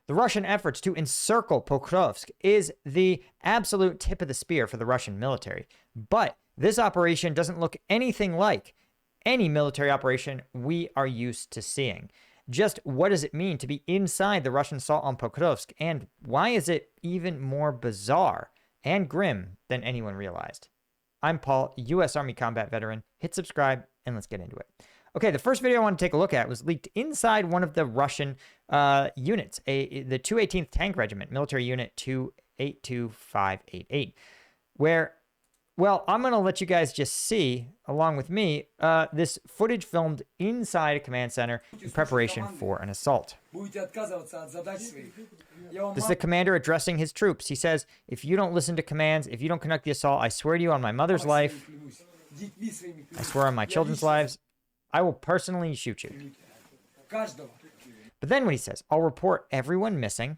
The Russian efforts to encircle Pokrovsk is the absolute tip of the spear for the Russian military. But this operation doesn't look anything like any military operation we are used to seeing. Just what does it mean to be inside the Russian assault on Pokrovsk, and why is it even more bizarre and grim than anyone realized? I'm Paul, U.S. Army combat veteran. Hit subscribe, and let's get into it. Okay, the first video I want to take a look at was leaked inside one of the Russian units, the 218th Tank Regiment, military unit 282588, where, well, I'm going to let you guys just see, along with me, this footage filmed inside a command center in preparation for an assault. This is the commander addressing his troops. He says, if you don't listen to commands, if you don't conduct the assault, I swear to you on my mother's life, I swear on my children's lives, I will personally shoot you. But then what he says, I'll report everyone missing,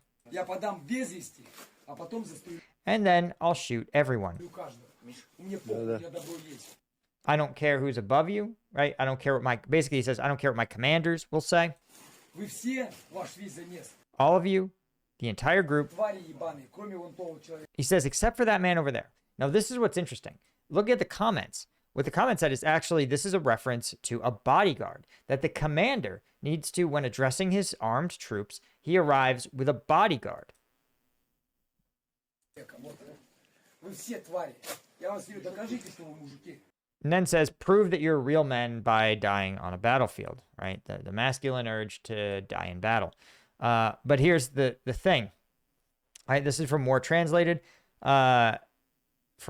and then I'll shoot everyone. I don't care who's above you, right? I don't care what my, basically he says, I don't care what my commanders will say. All of you, the entire group. He says, except for that man over there. Now, this is what's interesting. Look at the comments. What the comment said is actually, this is a reference to a bodyguard, that the commander needs to, when addressing his armed troops, he arrives with a bodyguard. And then says, prove that you're real men by dying on a battlefield, right? The masculine urge to die in battle. But here's the thing. All right, this is from More Translated from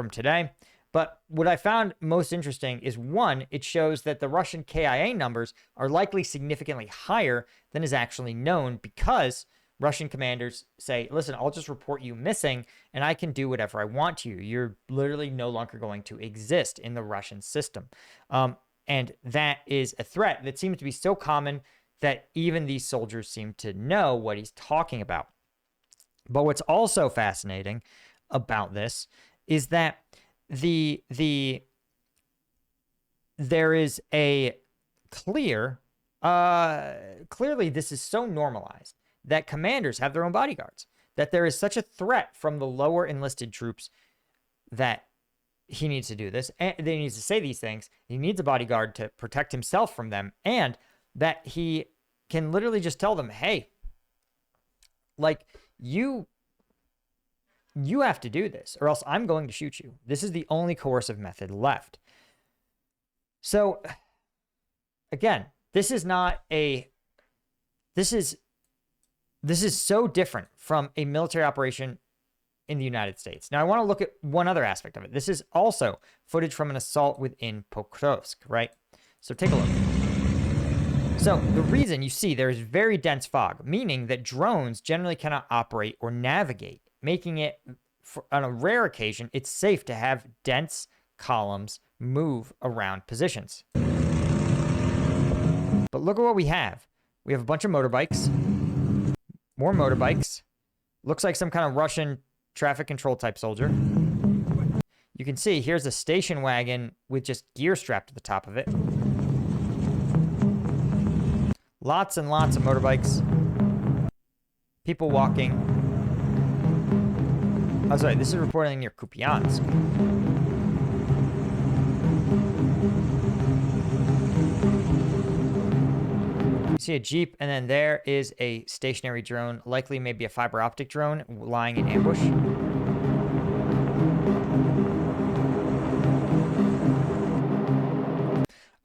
today. But what I found most interesting is, one, it shows that the Russian KIA numbers are likely significantly higher than is actually known, because Russian commanders say, listen, I'll just report you missing and I can do whatever I want to you. You're literally no longer going to exist in the Russian system. And that is a threat that seems to be so common that even these soldiers seem to know what he's talking about. But what's also fascinating about this is that there is a clearly this is so normalized that commanders have their own bodyguards, that there is such a threat from the lower enlisted troops that he needs to do this, and he needs to say these things. He needs a bodyguard to protect himself from them, and that he can literally just tell them, hey, like, you have to do this, or else I'm going to shoot you. This is the only coercive method left. So, again, this is so different from a military operation in the United States. Now, I want to look at one other aspect of it. This is also footage from an assault within Pokrovsk, right? So take a look. So the reason you see there is very dense fog, meaning that drones generally cannot operate or navigate, making it, on a rare occasion, it's safe to have dense columns move around positions. But look at what we have. We have a bunch of motorbikes, more motorbikes. Looks like some kind of Russian traffic control type soldier. You can see here's a station wagon with just gear strapped to the top of it. Lots and lots of motorbikes. People walking. Oh, sorry, this is reporting near Kupiansk. You see a Jeep, and then there is a stationary drone, likely maybe a fiber optic drone, lying in ambush.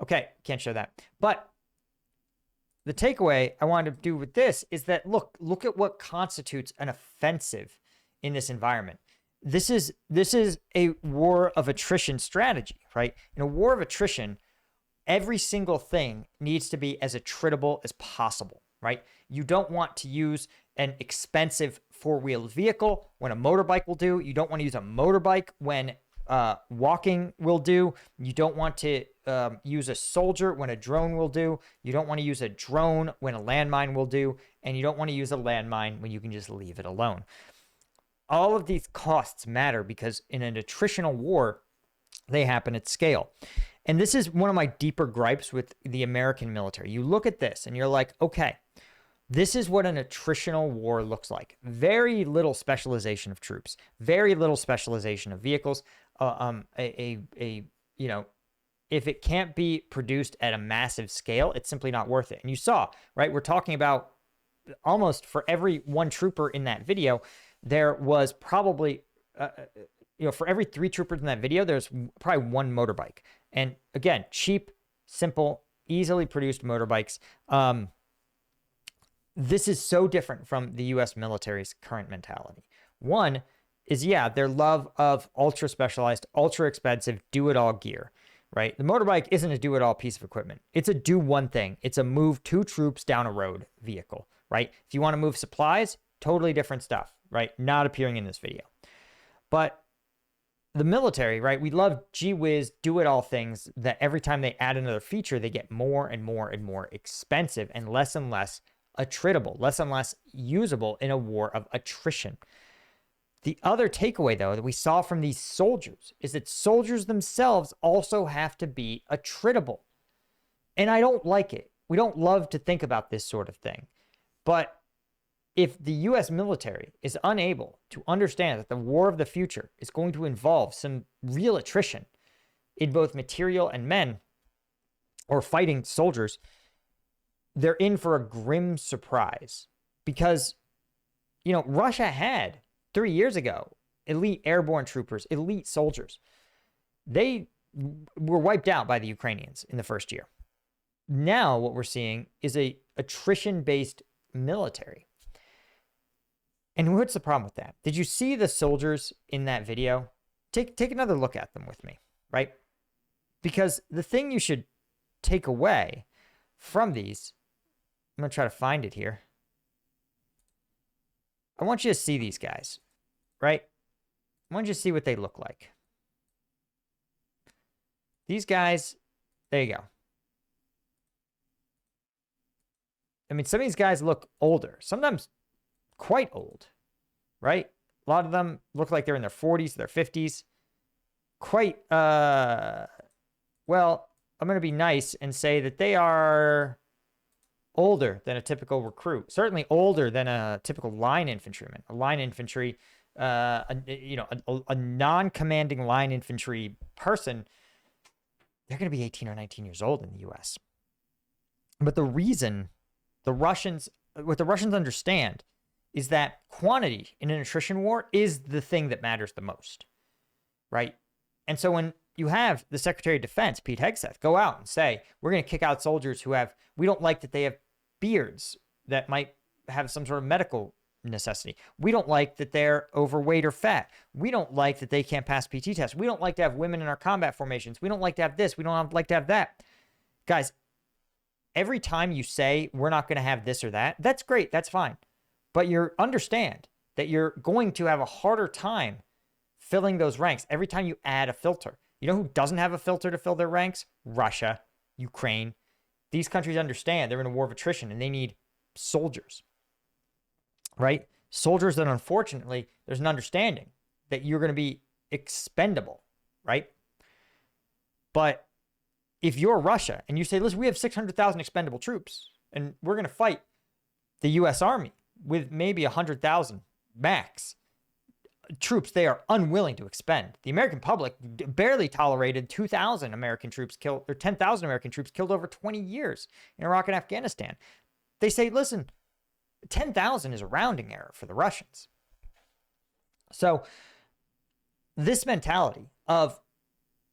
Okay, can't show that. But the takeaway I wanted to do with this is that, look at what constitutes an offensive in this environment. This is a war of attrition strategy, right? In a war of attrition, every single thing needs to be as attritable as possible, right? You don't want to use an expensive four-wheeled vehicle when a motorbike will do. You don't want to use a motorbike when walking will do. You don't want to use a soldier when a drone will do. You don't want to use a drone when a landmine will do. And you don't want to use a landmine when you can just leave it alone. All of these costs matter because in an attritional war, they happen at scale. And this is one of my deeper gripes with the American military. You look at this and you're like, okay, This is what an attritional war looks like. Very little specialization of troops, very little specialization of vehicles. You know, if it can't be produced at a massive scale, it's simply not worth it. And you saw, right? We're talking about almost for every one trooper in that video, there was probably, you know, for every 3 troopers in that video, there's probably 1 motorbike. And again, cheap, simple, easily produced motorbikes. This is so different from the U.S. military's current mentality. One is, yeah, their love of ultra specialized, ultra expensive, do-it-all gear, right? The motorbike isn't a do-it-all piece of equipment. It's a do one thing. It's a move 2 troops down a road vehicle, right? If you want to move supplies, totally different stuff, right? Not appearing in this video. But the military, right? We love gee whiz, do-it-all things that every time they add another feature, they get more and more and more expensive and less attritable, less and less usable in a war of attrition. The other takeaway, though, that we saw from these soldiers is that soldiers themselves also have to be attritable. And I don't like it. We don't love to think about this sort of thing. But if the U.S. military is unable to understand that the war of the future is going to involve some real attrition in both material and men, or fighting soldiers, they're in for a grim surprise. Because, you know, Russia had 3 years ago elite airborne troopers, elite soldiers. They were wiped out by the Ukrainians in the first year. Now what we're seeing is a attrition-based military. And what's the problem with that? Did you see the soldiers in that video? Take another look at them with me, right? Because the thing you should take away from these, I'm going to try to find it here. I want you to see these guys, right? I want you to see what they look like. These guys, there you go. I mean, some of these guys look older, sometimes quite old, right? A lot of them look like they're in their 40s, their 50s. Quite, well, I'm going to be nice and say that they are older than a typical recruit, certainly older than a typical line infantryman. A line infantry, you know, a non-commanding line infantry person, they're going to be 18 or 19 years old in the U.S. But the reason what the Russians understand is that quantity in an attrition war is the thing that matters the most, right? And so when you have the Secretary of Defense, Pete Hegseth, go out and say, we're going to kick out soldiers who have, we don't like that they have beards that might have some sort of medical necessity. We don't like that they're overweight or fat. We don't like that they can't pass PT tests. We don't like to have women in our combat formations. We don't like to have this. We don't like to have that. Guys, every time you say we're not going to have this or that, that's great. That's fine. But you understand that you're going to have a harder time filling those ranks every time you add a filter. You know who doesn't have a filter to fill their ranks? Russia, Ukraine. These countries understand they're in a war of attrition and they need soldiers, right? Soldiers that, unfortunately, there's an understanding that you're going to be expendable, right? But if you're Russia and you say, listen, we have 600,000 expendable troops and we're going to fight the U.S. Army with maybe 100,000 max troops they are unwilling to expend. The American public barely tolerated 2,000 American troops killed, or 10,000 American troops killed over 20 years in Iraq and Afghanistan. They say, listen, 10,000 is a rounding error for the Russians. So this mentality of,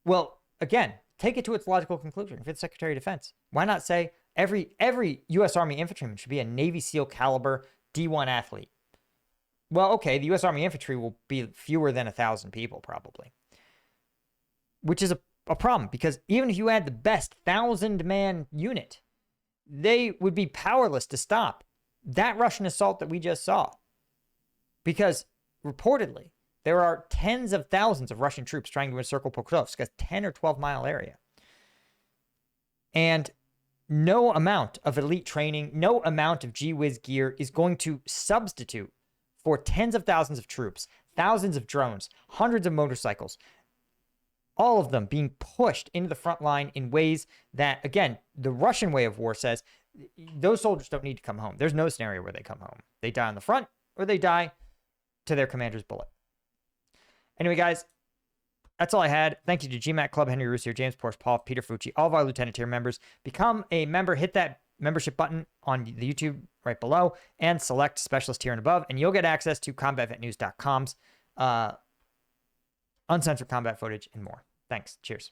well, again, take it to its logical conclusion. If it's Secretary of Defense, why not say every U.S. Army infantryman should be a Navy SEAL caliber D1 athlete? Well, okay, the U.S. Army infantry will be fewer than 1,000 people probably, which is a problem because even if you had the best 1,000-man unit, they would be powerless to stop that Russian assault that we just saw, because reportedly there are tens of thousands of Russian troops trying to encircle Pokrovsk, a 10 or 12-mile area. And no amount of elite training, no amount of gee-whiz gear is going to substitute for tens of thousands of troops, thousands of drones, hundreds of motorcycles, all of them being pushed into the front line in ways that, again, the Russian way of war says those soldiers don't need to come home. There's no scenario where they come home. They die on the front or they die to their commander's bullet. Anyway, guys, that's all I had. Thank you to GMAT Club, Henry Russo, James Porsche, Paul, Peter Fucci, all of our Lieutenant tier members. Become a member. Hit that membership button on the YouTube right below and select specialist tier and above, and you'll get access to combatvetnews.com's uncensored combat footage and more. Thanks. Cheers.